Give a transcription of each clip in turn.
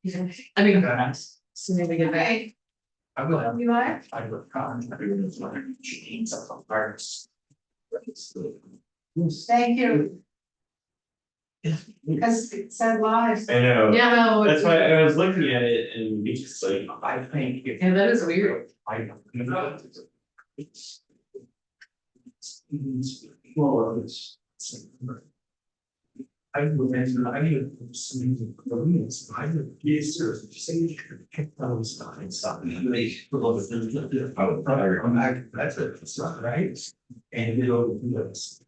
I mean, soon as we get back. I will. You are? I will come. I will change some parts. Thank you. Because it said live. I know. Yeah, no. That's why I was looking at it and it's just like, I think. Yeah, that is weird. I. Well, it's. I would imagine, I need some convenience, I would be serious, just say you could pick those and stuff. I'm back, that's it, it's not right. And it'll be this.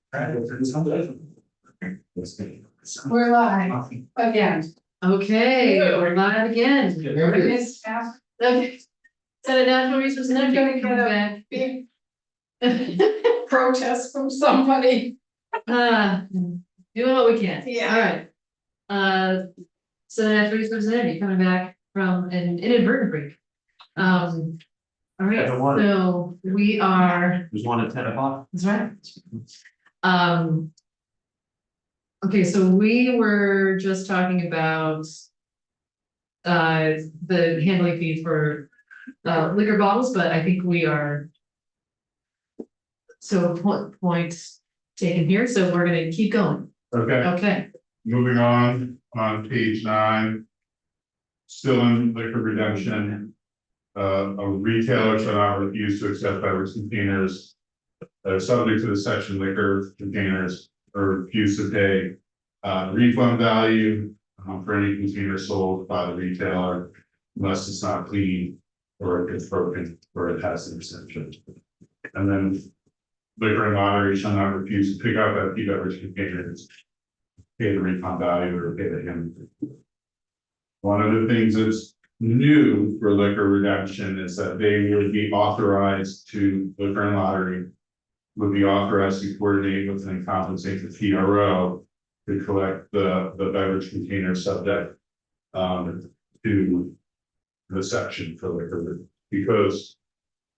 We're live again. Okay, we're live again. Miss Cass, Okay. Senate Natural Resources and Energy. Gonna get a- Back. big protest from somebody. Doing what we can. Yeah. All right. Senate Natural Resources and Energy coming back from an inadvertent break. All right, Second one. so we are, There's one at 10 o'clock. that's right. Okay, so we were just talking about the handling fee for liquor bottles, but I think we are so point taken here, so we're gonna keep going. Okay, Okay, moving on page 9. Still in liquor redemption. A retailer shall not refuse to accept beverage containers that are subject to the section liquor containers or refuse to pay refund value for any container sold by the retailer unless it's not clean or it's broken or it has an exception. And then liquor and lottery shall not refuse to pick up empty beverage containers, pay the refund value or pay the him. One of the things that's new for liquor redemption is that they would be authorized to, liquor and lottery would be authorized to coordinate with and compensate the PRO to collect the beverage container subject to the section for liquor, because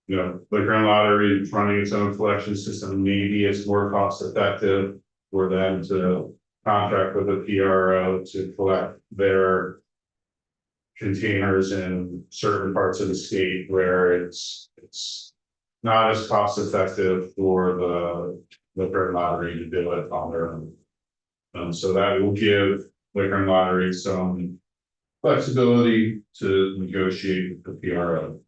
liquor and lottery is running its own collection system. Maybe it's more cost effective for them to contract with a PRO to collect their containers in certain parts of the state where it's not as cost effective for the liquor and lottery to do it on their own. So that will give liquor and lottery some flexibility to negotiate with the PRO.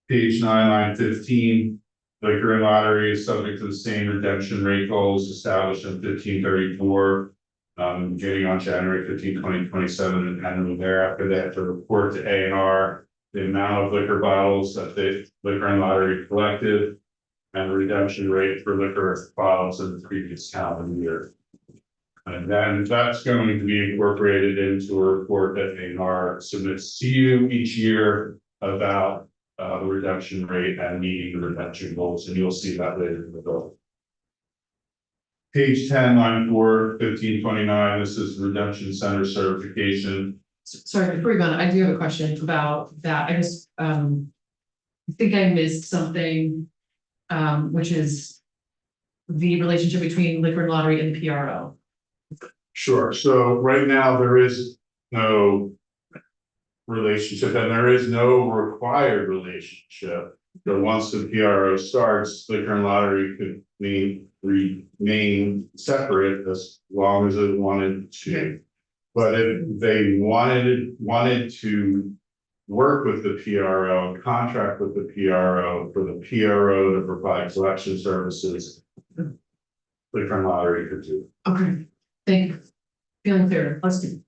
Page 9, line 15, liquor and lottery is subject to the same redemption rate goals established in 1534. Beginning on January 15, 2027, and annually thereafter, they have to report to A&R the amount of liquor bottles that they liquor and lottery collected and the redemption rate for liquor bottles in the previous calendar year. And then that's going to be incorporated into a report that A&R submits to you each year about the redemption rate and meeting the redemption goals, and you'll see that later in the bill. Page 10, line 4, 1529, this is redemption center certification. sorry, before we go on, I do have a question about that. I just I think I missed something, which is the relationship between liquor and lottery and the PRO. Sure, so right now there is no relationship and there is no required relationship. But once the PRO starts, liquor and lottery could remain separate as long as it wanted to. But if they wanted to work with the PRO, contract with the PRO for the PRO to provide collection services, liquor and lottery could do. Okay, thank you. Feeling clearer, let's do.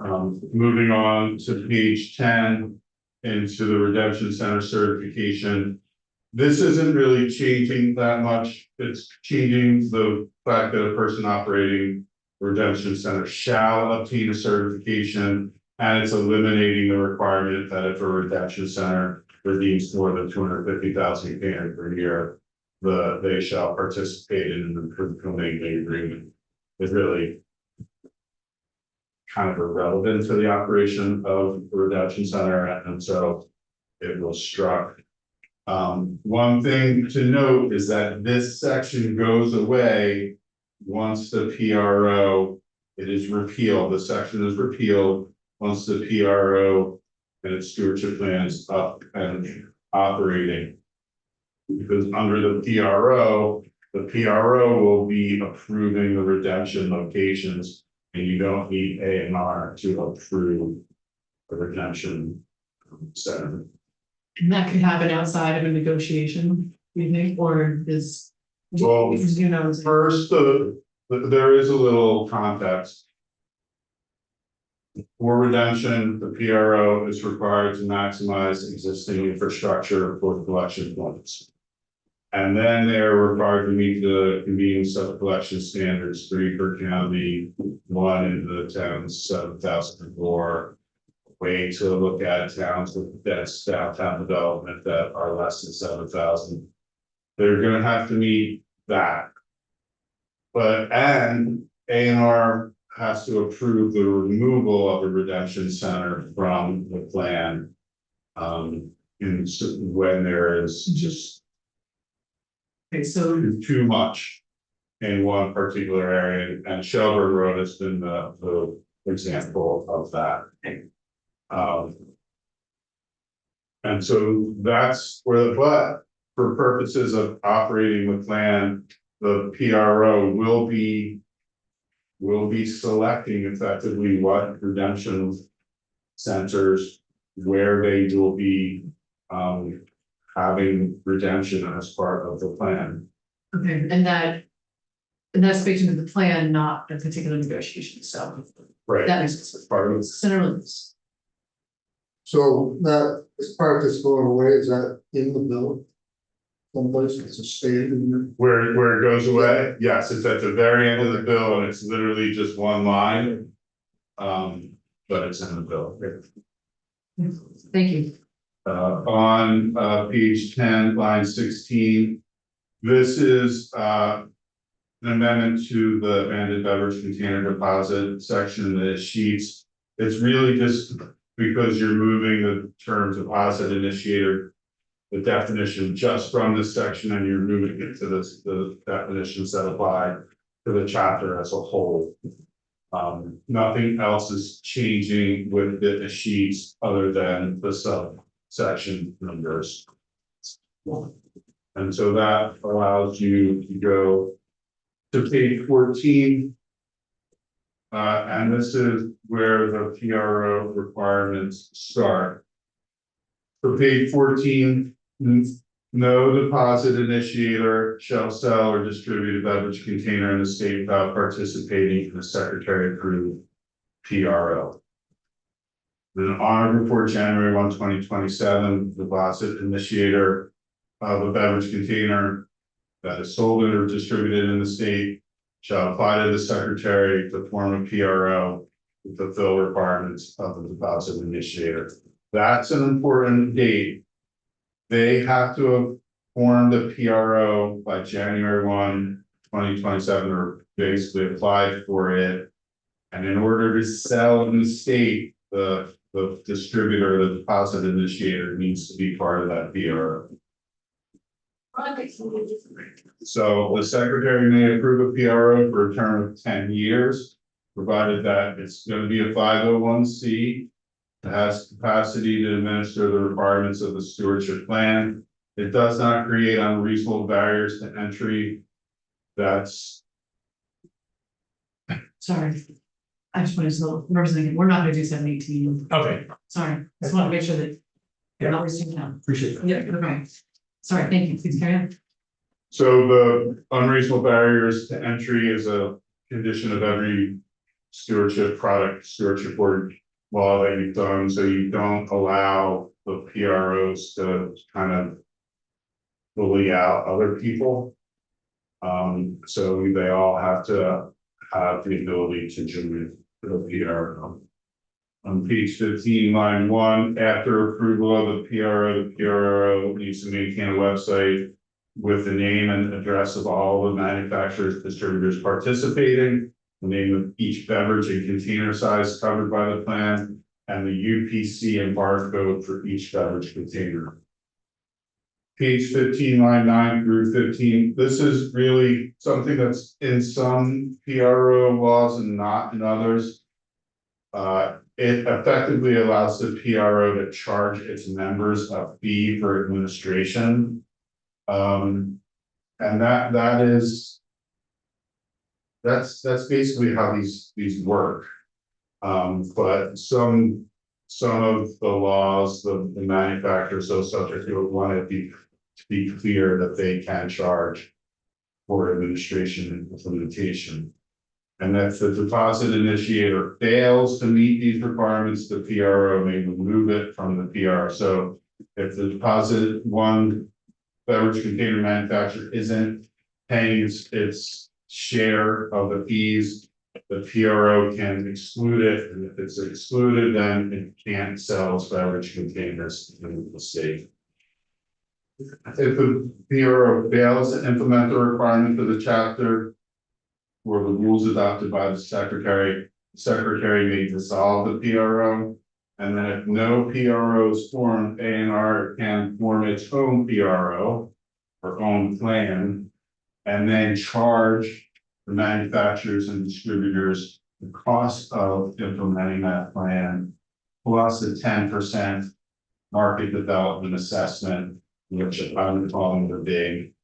Moving on to page 10 into the redemption center certification. This isn't really changing that much. It's changing the fact that a person operating redemption center shall obtain a certification, and it's eliminating the requirement that if a redemption center redeems more than 250,000 containers per year, they shall participate in an improved commingled agreement. It's really kind of irrelevant to the operation of the redemption center, and so it was struck. One thing to note is that this section goes away once the PRO, it is repealed, the section is repealed, once the PRO and its stewardship plan is up and operating. Because under the PRO will be approving the redemption locations, and you don't need A&R to approve the redemption center. And that could happen outside of a negotiation, you think, or is? Well, You know. First, there is a little context. For redemption, the PRO is required to maximize existing infrastructure for collection points. And then they're required to meet the convenience of collection standards, 3 per county, 1 in the town's 7,000 or way to look at towns with dense downtown development that are less than 7,000. They're gonna have to meet that. And A&R has to approve the removal of the redemption center from the plan. When there is just Okay, so, too much in one particular area, and Shelburne Road has been the example of that. And so that's where, but for purposes of operating the plan, the PRO will be selecting effectively what redemption centers, where they will be having redemption as part of the plan. okay, and that's baked into the plan, not a particular negotiation, so Right. that makes sense. Part of it. Center limits. So that is part that's going away, is that in the bill? Someplace it's a standard. Where it goes away, yes, it's at the very end of the bill, and it's literally just one line. But it's in the bill. Thank you. On page 10, line 16. This is an amendment to the abandoned beverage container deposit section in the sheets. It's really just because you're moving the term deposit initiator, the definition just from this section, and you're moving it to the definitions that apply to the chapter as a whole. Nothing else is changing with the sheets other than the subsection numbers. And so that allows you to go to page 14. And this is where the PRO requirements start. For page 14, no deposit initiator shall sell or distribute a beverage container in the state without participating in a secretary approved PRO. Then on or before January 1, 2027, the deposit initiator of a beverage container that is sold or distributed in the state shall apply to the secretary to form a PRO to fulfill requirements of the deposit initiator. That's an important date. They have to have formed a PRO by January 1, 2027, or basically applied for it. And in order to sell in the state, the distributor, the deposit initiator needs to be part of that PRO. So the secretary may approve a PRO for a term of 10 years, provided that it's going to be a 501c. It has capacity to administer the requirements of the stewardship plan. It does not create unreasonable barriers to entry. That's. Sorry. I just wanted to represent, we're not gonna do 718. Okay, Sorry, just want to make sure that. We're not wasting time. appreciate that. Yeah, okay. Sorry, thank you. Please carry on. So the unreasonable barriers to entry is a condition of every stewardship board law that you've done, so you don't allow the PROs to kind of bully out other people. So they all have to have the ability to join the PRO. On page 15, line 1, after approval of the PRO needs to maintain a website with the name and address of all the manufacturers, distributors participating, the name of each beverage and container size covered by the plan, and the UPC and barcode for each beverage container. Page 15, line 9 through 15. This is really something that's in some PRO laws and not in others. it effectively allows the PRO to charge its members a fee for administration. And that is. That's basically how these work. But some of the laws, the manufacturers, those subject to it want to be clear that they can charge for administration and implementation. And if the deposit initiator fails to meet these requirements, the PRO may remove it from the PR. So if the deposit one beverage container manufacturer isn't paying its share of the fees, the PRO can exclude it, and if it's excluded, then it can't sell its beverage containers in the state. If the PRO fails to implement the requirement for the chapter or the rules adopted by the secretary may dissolve the PRO. And then if no PRO is formed, A&R can form its own PRO or own plan, and then charge the manufacturers and distributors the cost of implementing that plan, plus a 10% market development assessment, which I'm calling the big.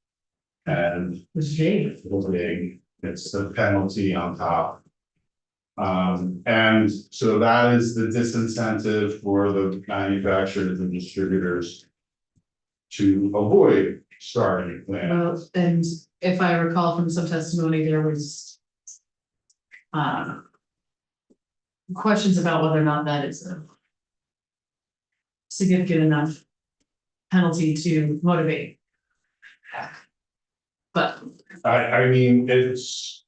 And Was Jade. the big, it's the penalty on top. And so that is the disincentive for the manufacturers and distributors to avoid starting a plan. Well, and if I recall from some testimony, there was. Questions about whether or not that is a. Significant enough. Penalty to motivate. But I mean, it's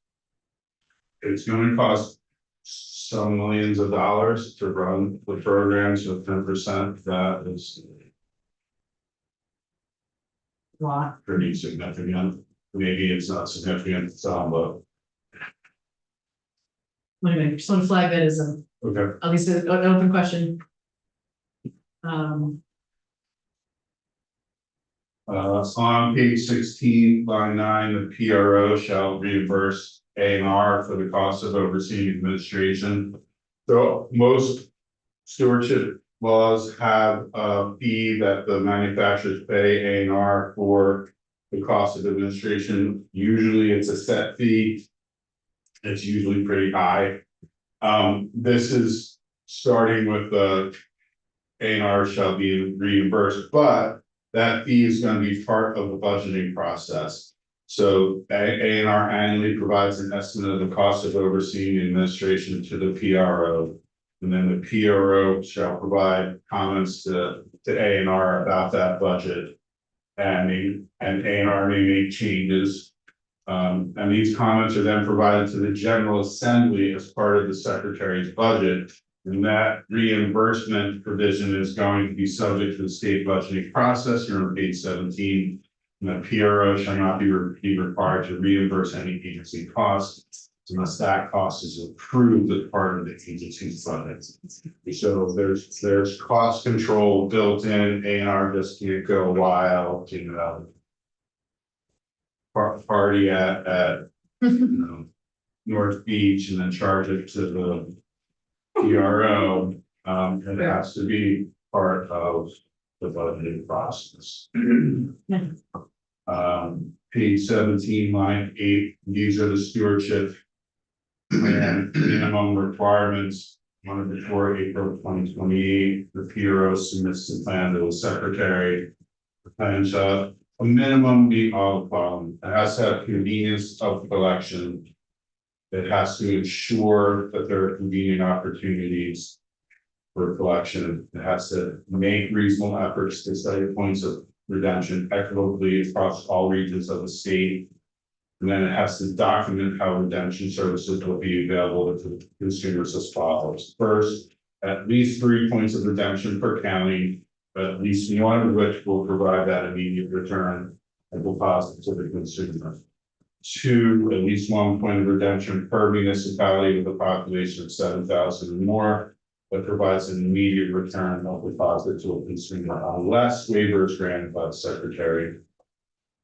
going to cost some millions of dollars to run the program, so 10%, that is wow, pretty significant. Maybe it's not significant to some, but anyway, just want to flag that as okay. at least an open question. On page 16, line 9, the PRO shall reimburse A&R for the cost of overseeing administration. So most stewardship laws have a fee that the manufacturers pay A&R for the cost of administration. Usually it's a set fee. It's usually pretty high. This is starting with the A&R shall be reimbursed, but that fee is going to be part of the budgeting process. So A&R annually provides an estimate of the cost of overseeing the administration to the PRO. And then the PRO shall provide comments to A&R about that budget. And A&R may make changes. And these comments are then provided to the General Assembly as part of the Secretary's budget. And that reimbursement provision is going to be subject to the state budgeting process. You're on page 17. And the PRO shall not be required to reimburse any agency costs unless that cost is approved as part of the agency's budget. So there's cost control built in. A&R just can't go wild, party at North Beach and then charge it to the PRO. It has to be part of the budgeting process. Page 17, line 8, these are the stewardship plan minimum requirements. On or before April 2028, the PRO submits the plan to the secretary. The plan shall a minimum be all the following. It has to have convenience of collection. It has to ensure that there are convenient opportunities for collection. It has to make reasonable efforts to study points of redemption equitably across all regions of the state. And then it has to document how redemption services will be available to consumers as follows. First, at least 3 points of redemption per county, but at least one of which will provide that immediate return and deposit to the consumer. 2, at least 1 point of redemption per municipality with a population of 7,000 or more that provides an immediate return of deposit to a consumer unless waiver is granted by the secretary.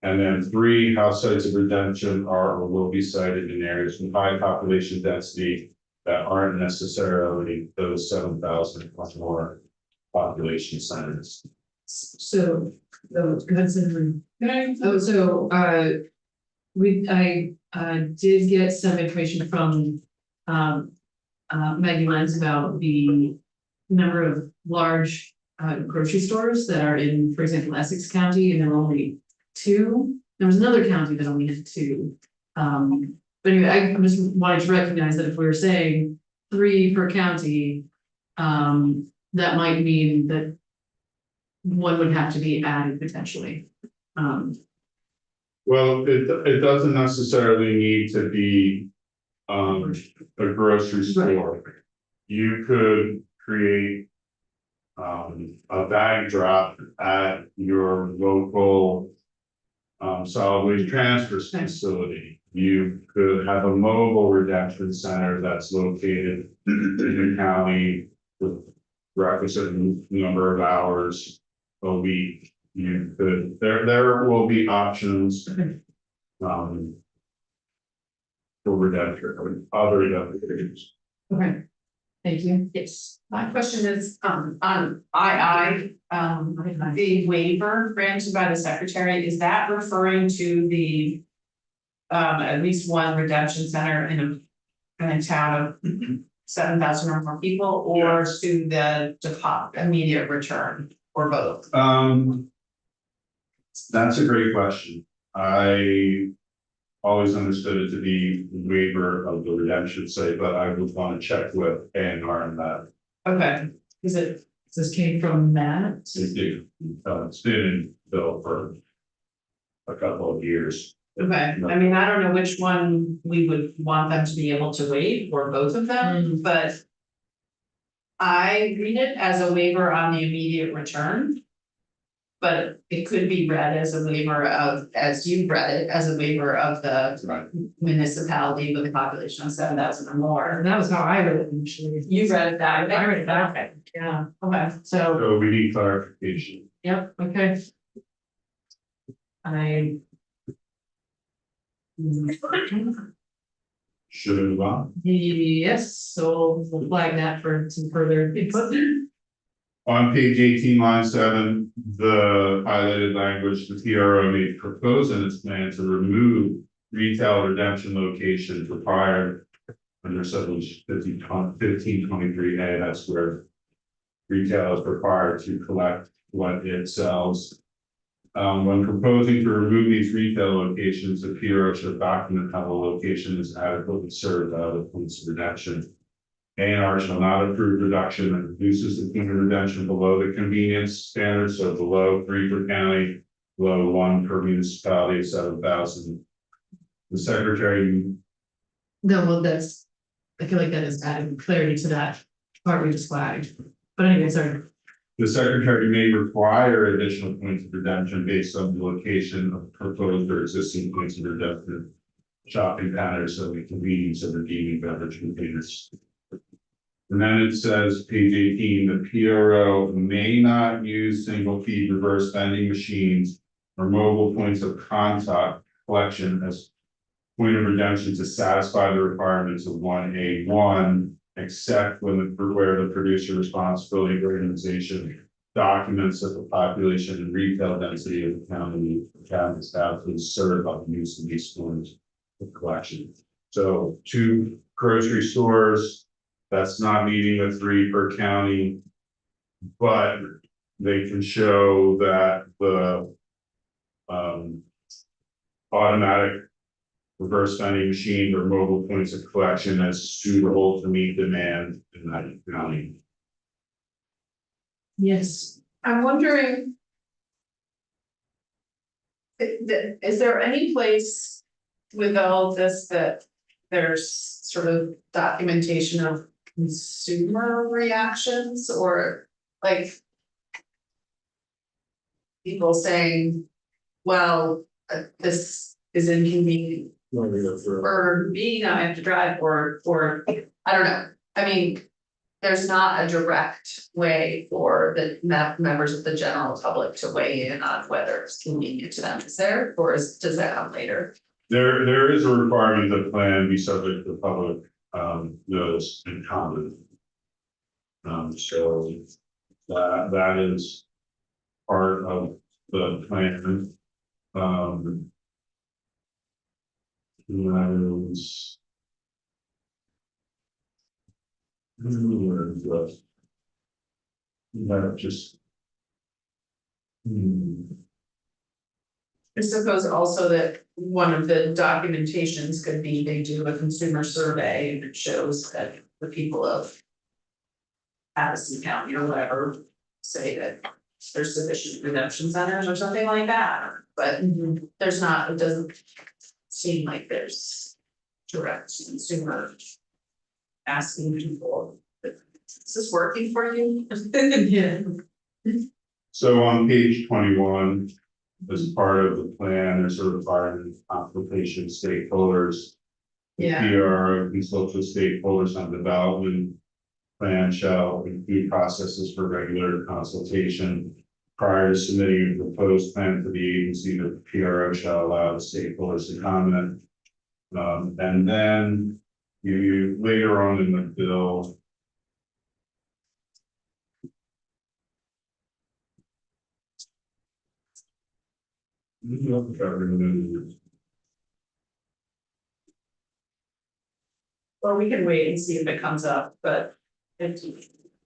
And then 3, house sites of redemption are or will be cited in areas with high population density that aren't necessarily those 7,000 plus more population centers. So, go ahead, Cindy. Can I- Oh, so, I did get some information from, Maggie Lenz about the number of large, grocery stores that are in, for example, Essex County, and there were only 2. There was another county that only had 2. But anyway, I'm just wanting to recognize that if we were saying 3 per county, that might mean that one would have to be added potentially. Well, it doesn't necessarily need to be a grocery store. You could create a bag drop at your local solid waste transfer facility. You could have a mobile redemption center that's located in the county with requisite number of hours a week. You could, there will be options for redemption, other redemptions. Okay, thank you. Yes, my question is, on II, the waiver granted by the secretary, is that referring to the at least one redemption center in a town of 7,000 or more people, or to the immediate return, or both? That's a great question. I always understood it to be waiver of the redemption site, but I would want to check with A&R on that. Okay, is it, This came from Matt. It's been in bill for a couple of years. okay, I mean, I don't know which one we would want them to be able to waive, or both of them, but I read it as a waiver on the immediate return. But it could be read as a waiver of, as you read it, as a waiver of the Right. municipality with a population of 7,000 or more. And that was how I read it initially. You read it that way? I read it that Okay, Yeah, okay. so, So we need clarification. yep, okay. I. Should I move on? Yes, so we'll flag that for some further input. On page 18, line 7, the highlighted language, the TRO may propose in its plan to remove retail redemption locations required under section 1523A, that's where retail is required to collect what it sells. When proposing to remove these retail locations, the PRO should document how the location is adequately served by the points of redemption. A&R shall not approve reduction that reduces the point of redemption below the convenience standard, so below 3 per county, below 1 per municipality of 7,000. The secretary. No, well, that's, I feel like that is adding clarity to that part we just flagged. But anyway, sorry. The secretary may require additional points of redemption based on the location of proposed or existing points of redemption. Shopping patterns, so the convenience of redeeming beverage containers. And then it says, page 18, the PRO may not use single feed reverse vending machines or mobile points of contact collection as point of redemption to satisfy the requirements of 1A1, except when where the producer responsibility organization documents that the population and retail density of the county is adequately served by the use of these forms of collection. So 2 grocery stores. That's not meeting the 3 per county, but they can show that the automatic reverse vending machine or mobile points of collection is suitable to meet demand in that county. Yes. I'm wondering. Is there any place with all this that there's sort of documentation of consumer reactions, or like people saying, well, this is inconvenient for me, now I have to drive, or I don't know. I mean, there's not a direct way for the members of the general public to weigh in on whether it's convenient to them, is there, or does that come later? There is a requirement that the plan be subject to public notice and comment. So that is part of the plan. That is. Where is that? That just. I suppose also that one of the documentations could be they do a consumer survey and it shows that the people of Addison County or whatever say that there's sufficient redemption centers or something like that, but there's not, it doesn't seem like there's direct consumer asking people, is this working for you? Yeah. So on page 21, as part of the plan, there's a requirement of consultation of stakeholders. Yeah. PRO consult with stakeholders on development plan shall include processes for regular consultation. Prior to submitting a proposed plan to the agency, the PRO shall allow the stakeholders to comment. And then you later on in the bill. Or we can wait and see if it comes up, but it,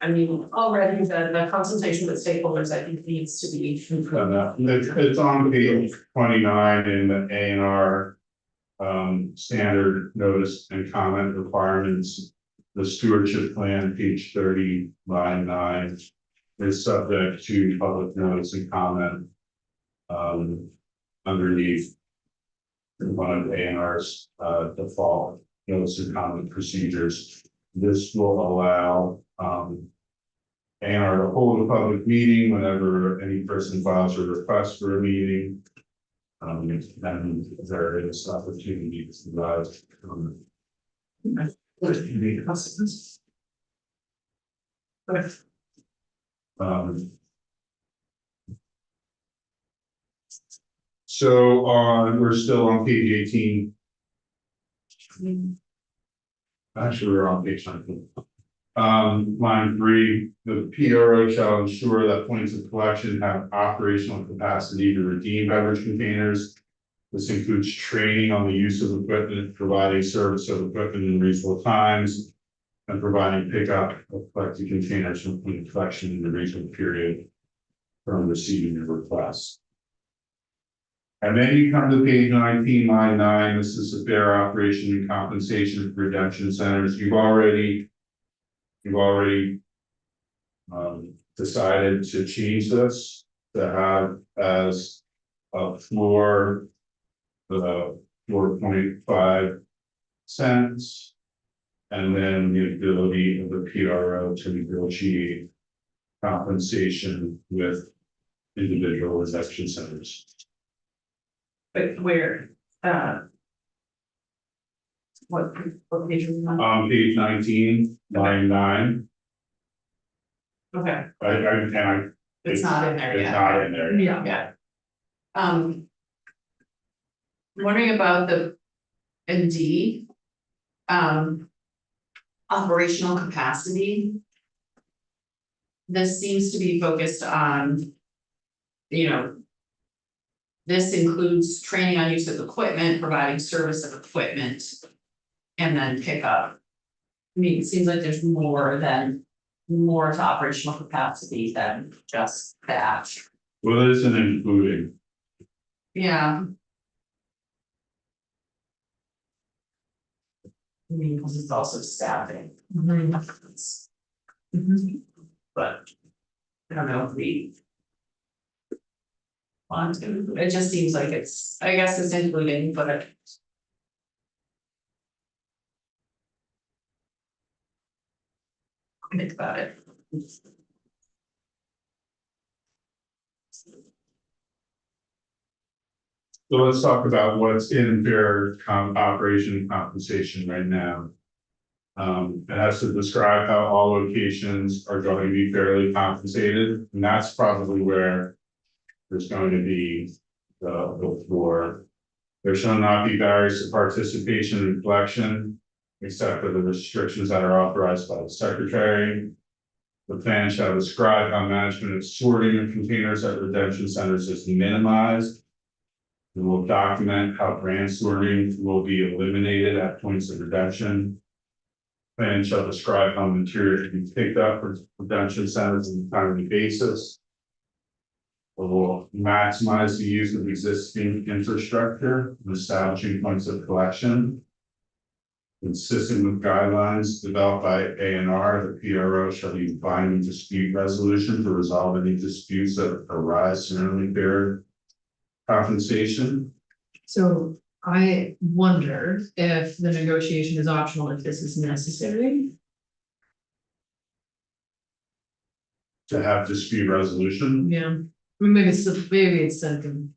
I mean, already the consultation with stakeholders, I think needs to be improved. It's on page 29 in the A&R standard notice and comment requirements. The stewardship plan, page 30, line 9, is subject to public notice and comment underneath one of A&R's default notice and comment procedures. This will allow A&R to hold a public meeting whenever any person files a request for a meeting. And there is opportunity to provide comment. So we're still on page 18. Actually, we're on page 19. Line 3, the PRO shall ensure that points of collection have operational capacity to redeem beverage containers. This includes training on the use of equipment, providing service of equipment in reasonable times, and providing pickup of collected containers from point of collection in the reasonable period from receiving the request. And then you come to page 19, line 9. This is the fair operation and compensation for redemption centers. You've already decided to change this to have as a floor the 4.5 cents, and then the ability of the PRO to negotiate compensation with individual redemption centers. But where, what page are we on? On page 19, line 9. Okay, It's not in there It's yet. not in there yet. Yeah. I'm wondering about the D. Operational capacity. This seems to be focused on, this includes training on use of equipment, providing service of equipment, and then pickup. I mean, it seems like there's more to operational capacity than just that. Well, it isn't including. Yeah. I mean, because it's also staffing, but I don't know if we want to, it just seems like it's, I guess it's including, but think about it. So let's talk about what's in fair operation compensation right now. It has to describe how all locations are going to be fairly compensated, and that's probably where there's going to be the floor. There shall not be barriers to participation in collection. except for the restrictions that are authorized by the secretary. The plan shall describe how management of sorting of containers at redemption centers is minimized. It will document how brand sorting will be eliminated at points of redemption. Plan shall describe how material can be picked up for redemption centers on a timely basis. It will maximize the use of existing infrastructure, establishing points of collection. Consistent with guidelines developed by A&R, the PRO shall use binding dispute resolution to resolve any disputes that arise in early fair compensation. So I wonder if the negotiation is optional, if this is necessary. To have dispute resolution. Yeah, I mean, maybe it's something.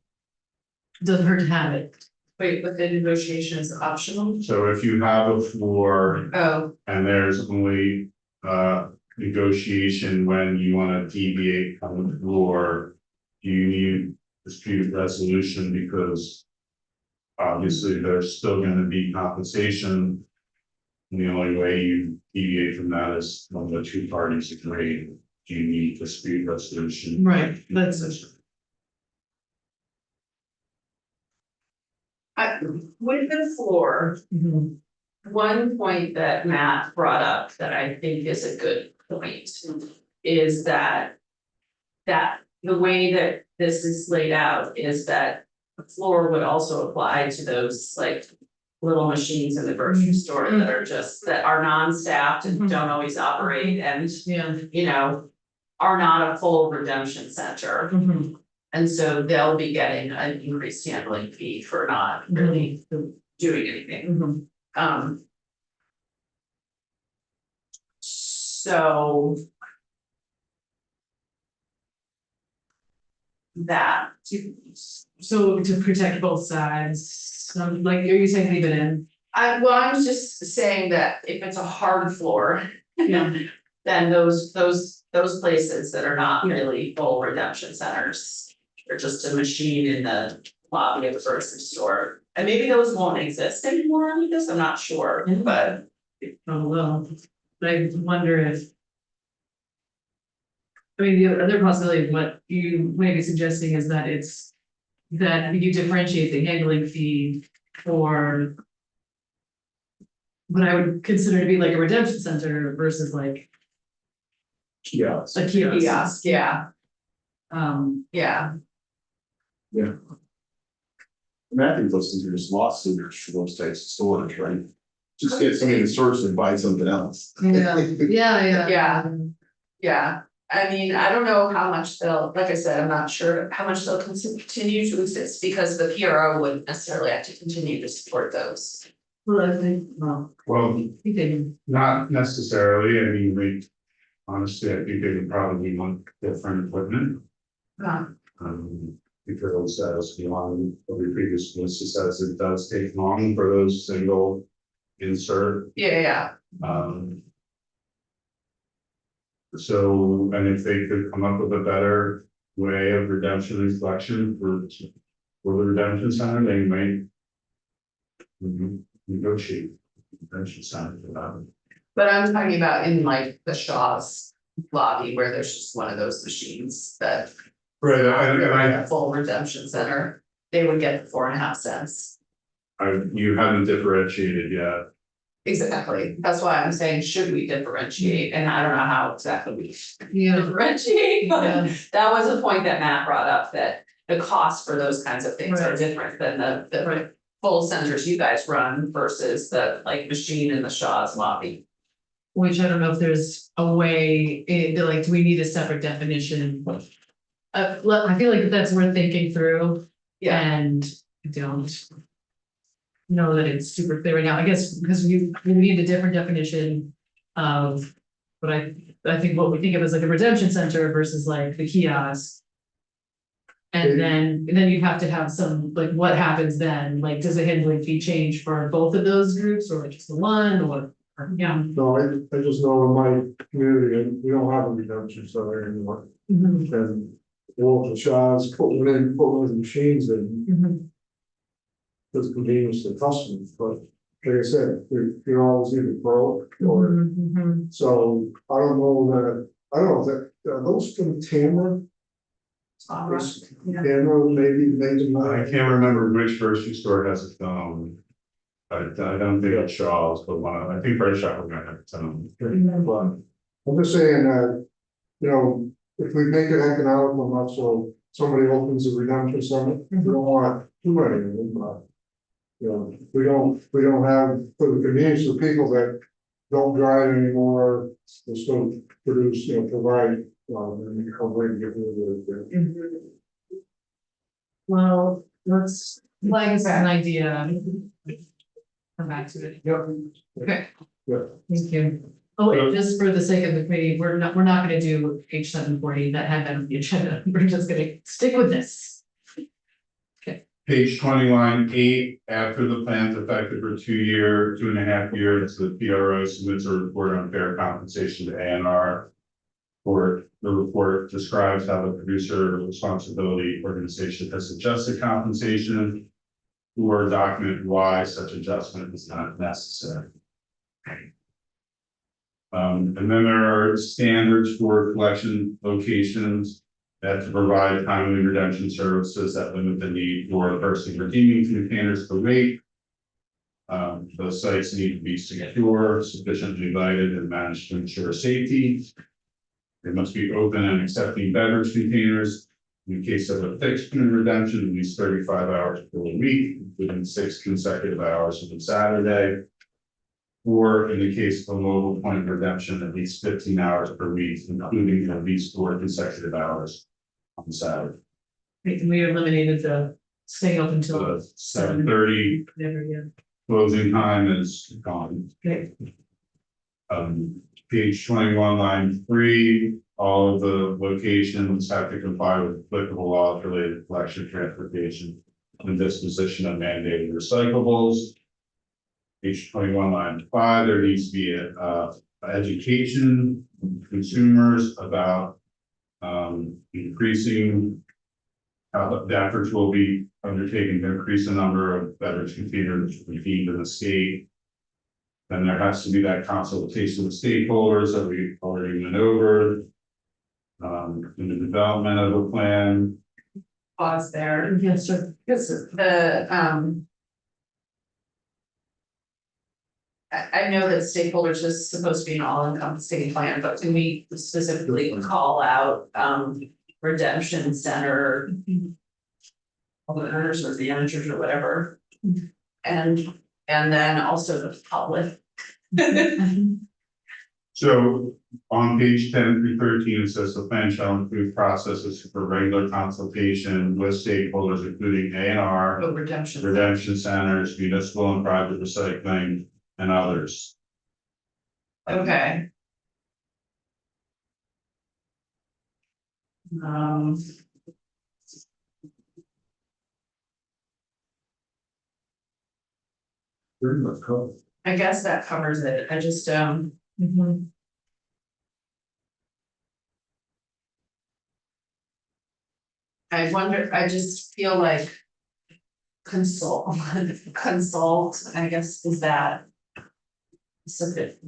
Doesn't hurt to have it. Wait, but the negotiation is optional? So if you have a floor Oh, and there's only negotiation when you want to deviate from the floor, you need dispute resolution because obviously there's still going to be compensation. And the only way you deviate from that is when the two parties agree. You need dispute resolution. Right, that's. with the floor, Mhm. one point that Matt brought up that I think is a good point is that the way that this is laid out is that the floor would also apply to those like little machines in the grocery store that are just, that are non-staffed and don't always operate and, Yeah. you know, are not a full redemption center. Mhm. And so they'll be getting an increased handling fee for not really doing anything. Mhm. So. That, So to protect both sides, like, are you saying leave it in? I was just saying that if it's a hard floor. Yeah. Then those places that are not really full redemption centers. Are just a machine in the lobby of a grocery store, and maybe those won't exist anymore with this, I'm not sure, but. Oh, well, but I wonder if. I mean, the other possibility of what you may be suggesting is that it's. That you differentiate the handling fee for. What I would consider to be like a redemption center versus like Kiosks. a kiosk. Kiosk, yeah, Yeah, Matthew listens to this lawsuit for those types of stores, right? Just get somebody to source and buy something else. yeah. yeah. I mean, I don't know how much they'll, like I said, I'm not sure how much they'll continue to exist, because the PRO wouldn't necessarily have to continue to support those. Well, I think, well, Well, you can, not necessarily. I mean, honestly, I think they would probably want different equipment. Because as beyond what we previously says, it does take long for those single insert. Yeah. So, and if they could come up with a better way of redemption and collection for the redemption center, they might. Negotiate redemption center for that. But I'm talking about in like the Shaw's lobby where there's just one of those machines that. Right, and A full redemption center, they would get 4.5 cents. you haven't differentiated yet. Exactly, that's why I'm saying, should we differentiate, and I don't know how exactly we yeah, differentiate, but yeah, that was a point that Matt brought up, that. The cost for those kinds of things are Right. different than the right, full centers you guys run versus the like machine in the Shaw's lobby. which I don't know if there's a way, like, do we need a separate definition? I feel like that's worth thinking through. Yeah. And I don't. Know that it's super clear right now, I guess, because we need a different definition of. But I think what we think of as like a redemption center versus like the kiosk. And then you'd have to have some, like, what happens then, like, does the handling fee change for both of those groups or just the one or, yeah. No, I just know in my community, and we don't have a redemption center anymore, Mhm, and all the shops, putting those machines in, mhm. because convenience to customers, but like I said, you're always either broke or, Mhm. so I don't know that, I don't know that, are those from Tamara? This Tamara, maybe I can't remember which grocery store has a phone. I don't think it's Shaw's, but I think Fresh Shop we're gonna have a phone. But I'm just saying that, you know, if we make it economical enough, so somebody opens a redemption center, we don't want too many of them, but. You know, we don't have, for the convenience of people that don't drive anymore, they still produce, you know, provide, and a way to get rid of it. Well, let's, like, it's an idea. Come back to it. Yep. Okay. Yeah. Thank you. Oh, and just for the sake of the committee, we're not gonna do page 740 that had been on the agenda. We're just gonna stick with this. Page 20, line 8, after the plan's effective for 2.5 years, the PRO submits a report on fair compensation to ANR. The report describes how the producer responsibility organization has adjusted compensation or document why such adjustment is not necessary. And then there are standards for collection locations that to provide timely redemption services that limit the need for the person redeeming containers for weight. The sites need to be secure, sufficiently lighted and managed to ensure safety. They must be open and accepting beverage containers. In case of a fixed point redemption, at least 35 hours per week, including 6 consecutive hours on Saturday. Or in the case of a mobile point of redemption, at least 15 hours per week, including at least 4 consecutive hours on Saturday. We eliminated the staying open till 7:30 never again. closing time is gone. Okay. Page 21, line 3, all of the locations have to comply with applicable laws related to collection, transportation, and disposition of mandated recyclables. Page 21, line 5, there needs to be a education of consumers about increasing the efforts will be undertaken to increase the number of beverage containers redeemed in the state. Then there has to be that consultation with stakeholders that we already went over. In the development of a plan. Pause there, Yes, sir. because I know that stakeholders is supposed to be an all-encompassing plan, but can we specifically call out, redemption center? Owners or the managers or whatever, and then also the public. So on page 10 through 13, it says the plan shall include processes for regular consultation with stakeholders, including ANR, Oh, redemption. redemption centers, municipal and private recycling, and others. Okay. Pretty much covered. I guess that covers it, I just, Mhm. I wonder, I just feel like. Consult, I guess, is that? Subject,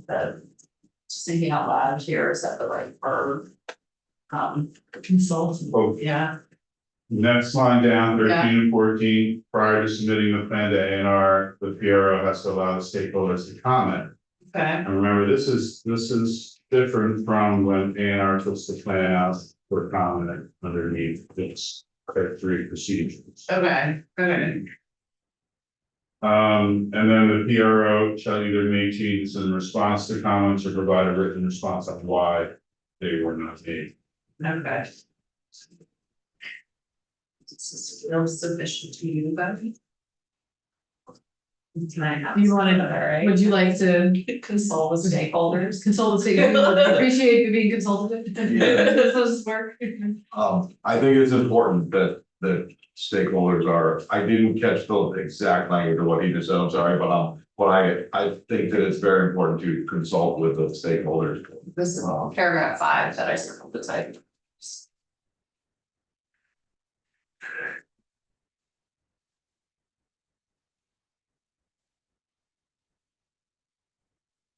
just thinking out loud here, is that the right verb? Consult. Oh, Yeah, next line down, 13 Yeah. and 14, prior to submitting the plan to ANR, the PRO has to allow the stakeholders to comment. okay, And remember, this is different from when ANR puts the plan out for comment underneath its three procedures. okay. And then the PRO shall either make changes in response to comments or provide a written response on why they were not made. Okay. This is real submission to you, Becky. You wanted, would you like to Consult with stakeholders? consult the stakeholders? Appreciate you being consulted. Does this work? I think it's important that stakeholders are, I didn't catch the exact language of what he just said, I'm sorry, but I think that it's very important to consult with the stakeholders. This is paragraph 5 that I circled the type.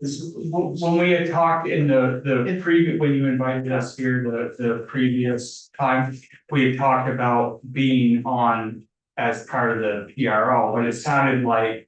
When we had talked in the previous, when you invited us here, the previous time, we had talked about being on as part of the PRO, but it sounded like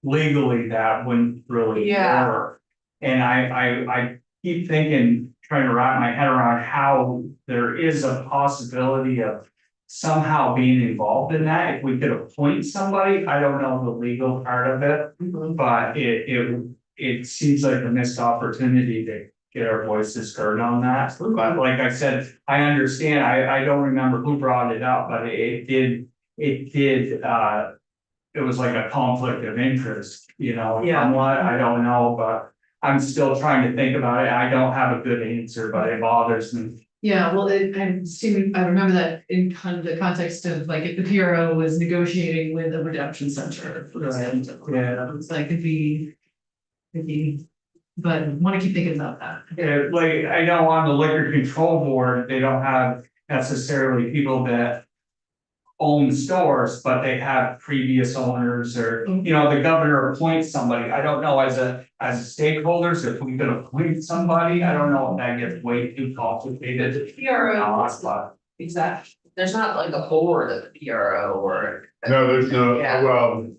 legally that wouldn't really Yeah. work. And I keep thinking, trying to wrap my head around how there is a possibility of somehow being involved in that, if we could appoint somebody, I don't know the legal part of it, but it seems like a missed opportunity to get our voices heard on that. But like I said, I understand, I don't remember who brought it up, but it did, it was like a conflict of interest, you know, Yeah. somewhat, I don't know, but I'm still trying to think about it, I don't have a good answer, but it bothers me. Yeah, well, I remember that in the context of like if the PRO was negotiating with the redemption center. For example. Yeah. It's like could be, but want to keep thinking about that. Yeah, like, I know on the liquor control board, they don't have necessarily people that own stores, but they have previous owners or, you know, the governor appoints somebody. I don't know as stakeholders, if we could appoint somebody, I don't know if that gets way too complicated. PRO, But exactly, there's not like a board of the PRO or. No, there's no, Yeah. well.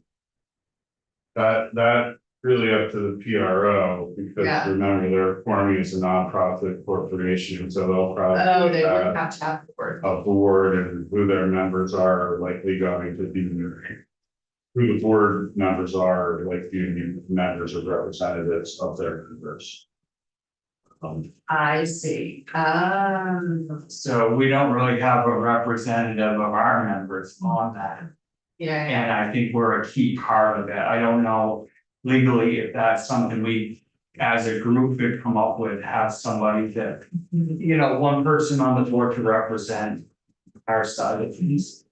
That really up to the PRO, because Yeah. remember, they're forming as a nonprofit corporation, so they'll Oh, probably they have wouldn't have to have the board. a board and who their members are likely going to be. Who the board members are, like union members or representatives of their members. I see, so we don't really have a representative of our members on that. yeah, And I think we're a key part of it. I don't know legally if that's something we, as a group, could come up with, have somebody that, you know, one person on the board to represent our side of things.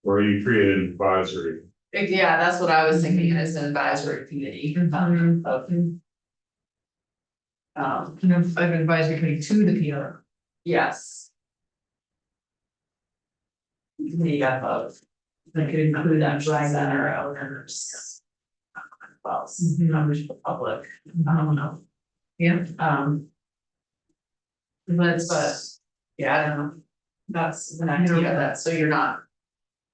Or you create an advisory. yeah, that's what I was thinking, as an advisory committee, of. An advisory committee to the PRO. Yes. Yeah, both. That could include that. Center owners. Well, Mhm. members of the public, I don't know, Yeah. but, yeah, I don't know. That's an idea that, so you're not.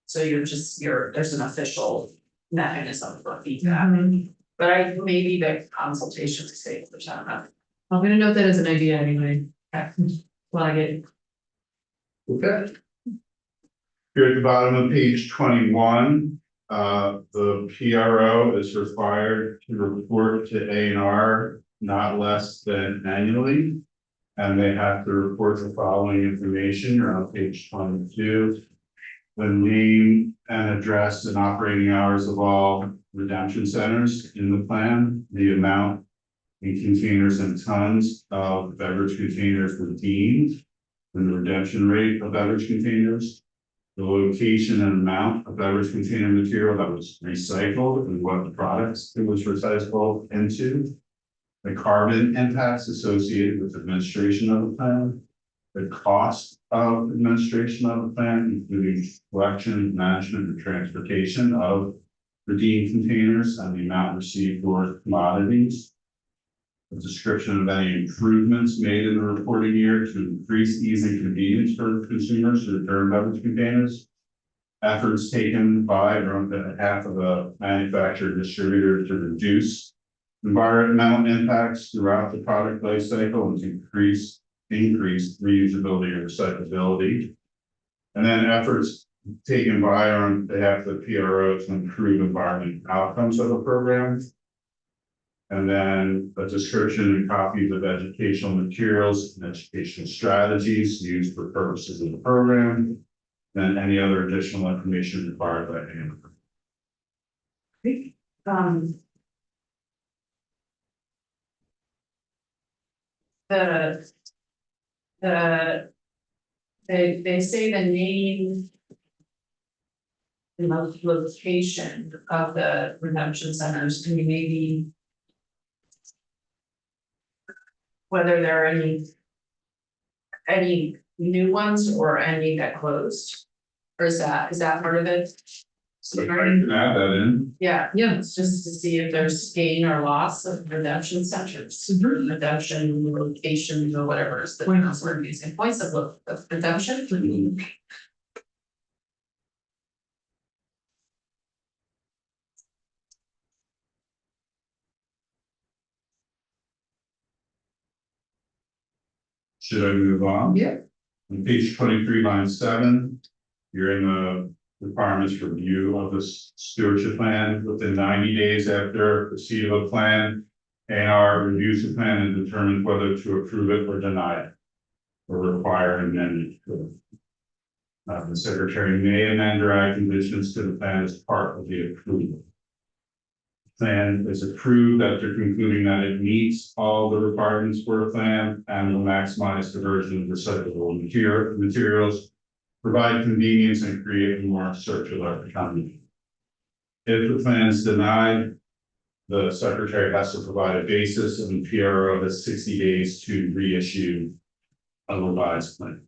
So there's an official mechanism for feedback, but maybe the consultation is safe for some. I'm gonna note that as an idea anyway. Flag it. Okay. Here at the bottom of page 21, the PRO is required to report to A&R not less than annually. And they have to report the following information. You're on page 22. The name and address and operating hours of all redemption centers in the plan, the amount in containers and tons of beverage containers redeemed, and the redemption rate of beverage containers, the location and amount of beverage container material that was recycled and what the products it was recycled into, the carbon impacts associated with administration of the plan, the cost of administration of the plan, including collection, management, and transportation of redeemed containers, and the amount received for commodities. A description of any improvements made in the reporting year to increase ease and convenience for consumers to return beverage containers. Efforts taken by or on behalf of the manufacturer distributor to reduce environmental impacts throughout the product life cycle and to increase reusability and recyclability. And then efforts taken by or on behalf of the PRO to improve environmental outcomes of the program. And then a description and copies of educational materials and educational strategies used for purposes of the program. And any other additional information required by hand. They say the name. And the location of the redemption centers, can you maybe. Whether there are any new ones or any that closed? Or is that part of it? So I can add that in. Yeah, Yeah. it's just to see if there's gain or loss of redemption centers, redemption locations or whatever is the Points. word using, points of redemption. Should I move on? Yeah. On page 23, line 7, you're in the requirements for review of this stewardship plan within 90 days after receipt of a plan. AR reviews the plan and determines whether to approve it or deny it, or require an amendment to it. The secretary may amend or add conditions to the plan as part of the approval. Plan is approved after concluding that it meets all the requirements for a plan and will maximize diversion of recyclable materials, provide convenience and create a more circular economy. If the plan is denied, the secretary has to provide a basis and the PRO has 60 days to reissue a revised plan.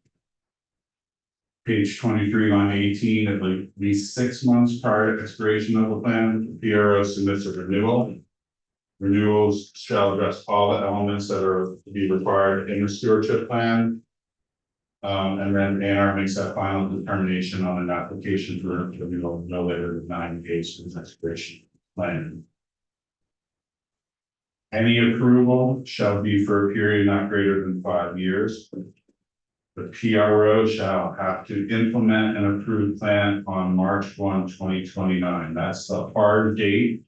Page 23, line 18, at least 6 months prior to expiration of the plan, the PRO submits a renewal. Renewals shall address all the elements that are to be required in the stewardship plan. And then ANR makes that final determination on an application for renewal no later than 90 days from the expiration plan. Any approval shall be for a period not greater than 5 years. The PRO shall have to implement an approved plan on March 1, 2029. That's the hard date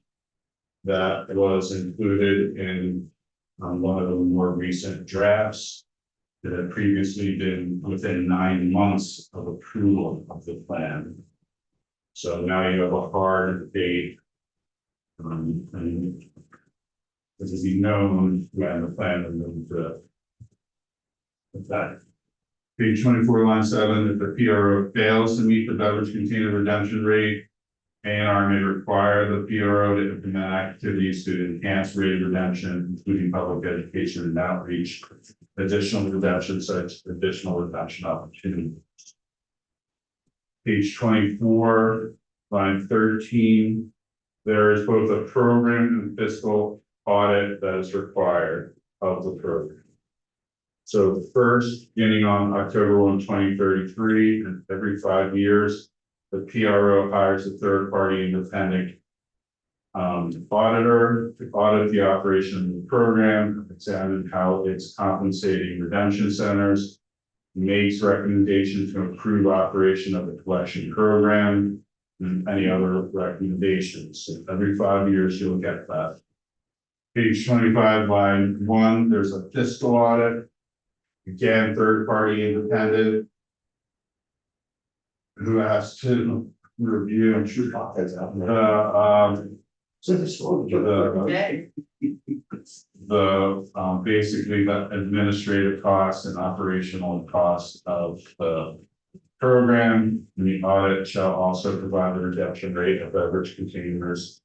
that was included in one of the more recent drafts that had previously been within 9 months of approval of the plan. So now you have a hard date. And this is known when the plan is moved to effect. Page 24, line 7, if the PRO fails to meet the beverage container redemption rate, ANR may require the PRO to implement activities to enhance rate of redemption, including public education and outreach, additional redemption sites, additional redemption opportunities. Page 24, line 13, there is both a program and fiscal audit that is required of the program. So first, beginning on October 1, 2033, and every 5 years, the PRO hires a third-party independent auditor to audit the operation of the program, examine how it's compensating redemption centers, makes recommendations to improve operation of the collection program, and any other recommendations. So every 5 years, you'll get that. Page 25, line 1, there's a fiscal audit. Again, third-party independent, who has to review and shoot basically the administrative costs and operational costs of the program. And the audit shall also provide the redemption rate of beverage containers.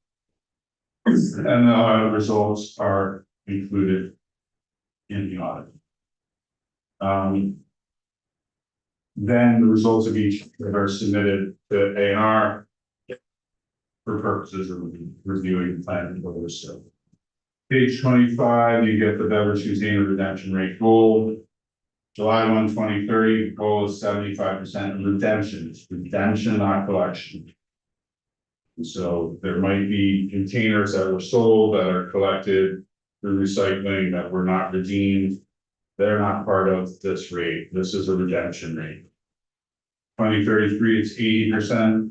And the audit results are included in the audit. Then the results of each are submitted to ANR for purposes of reviewing the plan and orders. So page 25, you get the beverage container redemption rate goal. July 1, 2030, goal is 75% redemption. It's redemption, not collection. And so there might be containers that were sold that are collected through recycling that were not redeemed. They're not part of this rate. This is a redemption rate. 2033, it's 80%.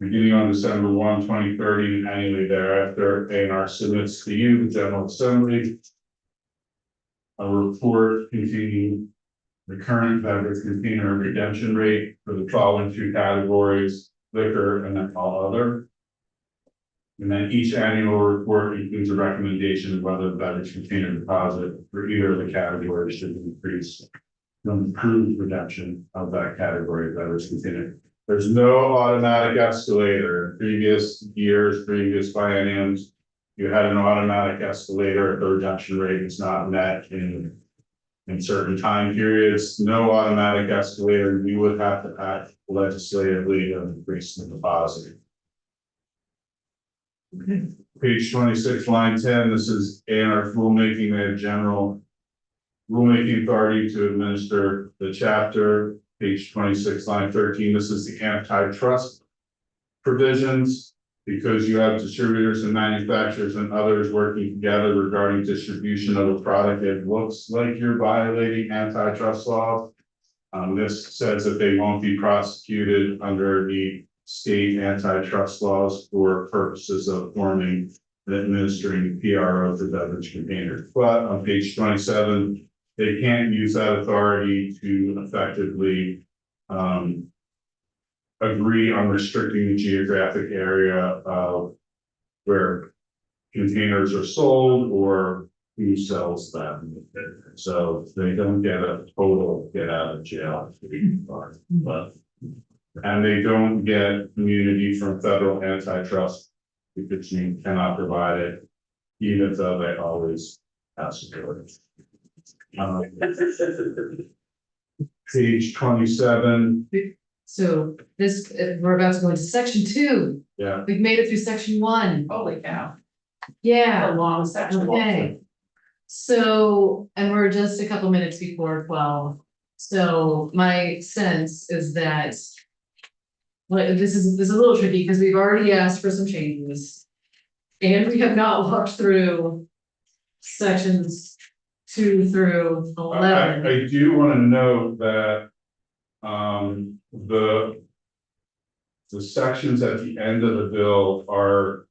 Beginning on December 1, 2030, and annually thereafter, ANR submits to you, the General Assembly, a report containing the current beverage container redemption rate for the following 2 categories, liquor and then all other. And then each annual report includes a recommendation of whether the beverage container deposit for either of the categories should increase to improve redemption of that category of beverage container. There's no automatic escalator. In previous years, previous bienniums, you had an automatic escalator if the redemption rate is not met in certain time periods. No automatic escalator. You would have to act legislatively to increase the deposit. Page 26, line 10, this is A&R rulemaking, they have general rulemaking authority to administer the chapter. Page 26, line 13, this is the antitrust provisions. Because you have distributors and manufacturers and others working together regarding distribution of a product, it looks like you're violating antitrust law. This says that they won't be prosecuted under the state antitrust laws for purposes of forming and administering PRO for beverage containers. But on page 27, they can't use that authority to effectively agree on restricting the geographic area of where containers are sold or who sells them. So they don't get a total get out of jail free card, but and they don't get immunity from federal antitrust because you cannot provide it, even though they always ask for it. Page 27. So this, we're about to go into section 2. Yeah. We've made it through section 1. Holy cow, Yeah. a long section. Okay. So, and we're just a couple minutes before 12. So my sense is that. Well, this is a little tricky because we've already asked for some changes. And we have not walked through sections 2 through 11. I do want to note that the sections at the end of the bill are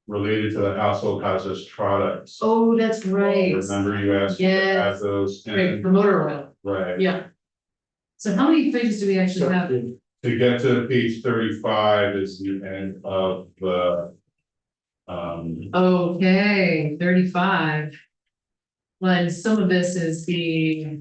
related to the household hazardous products. Oh, that's right. Remember you asked me to Yes. add those Right, in, for motor oil, right? yeah. So how many pages do we actually have? To get to page 35 is the end of the Okay, 35. When some of this is the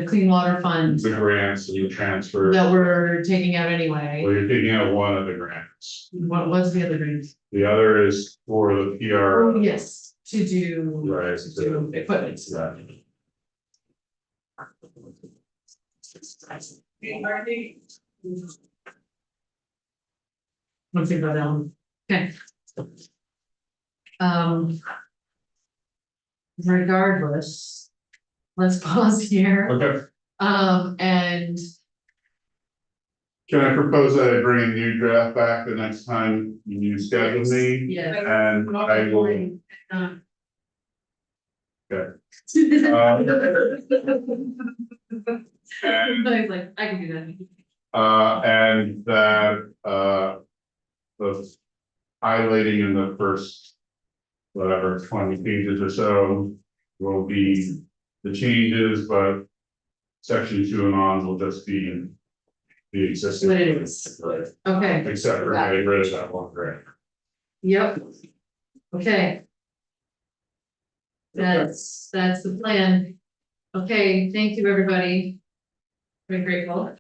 Clean Water Fund the grants and the transfer. that we're taking out anyway. Well, you're taking out one of the grants. What was the other grants? The other is for the PR. Oh, yes, to do. Right. To do equipment. Right. Let's think about that one. Okay. Regardless, let's pause here, Okay, and can I propose that I bring a new draft back the next time you schedule me? yeah. And I will. Okay. And, I was like, I can do that. and that, the highlighting in the first, whatever, 20 pages or so will be the changes, but section 2 and on will just be the existing. What it is. Okay, Except for getting rid of that one grant. yep. Okay. That's the plan. Okay, thank you, everybody. Very grateful.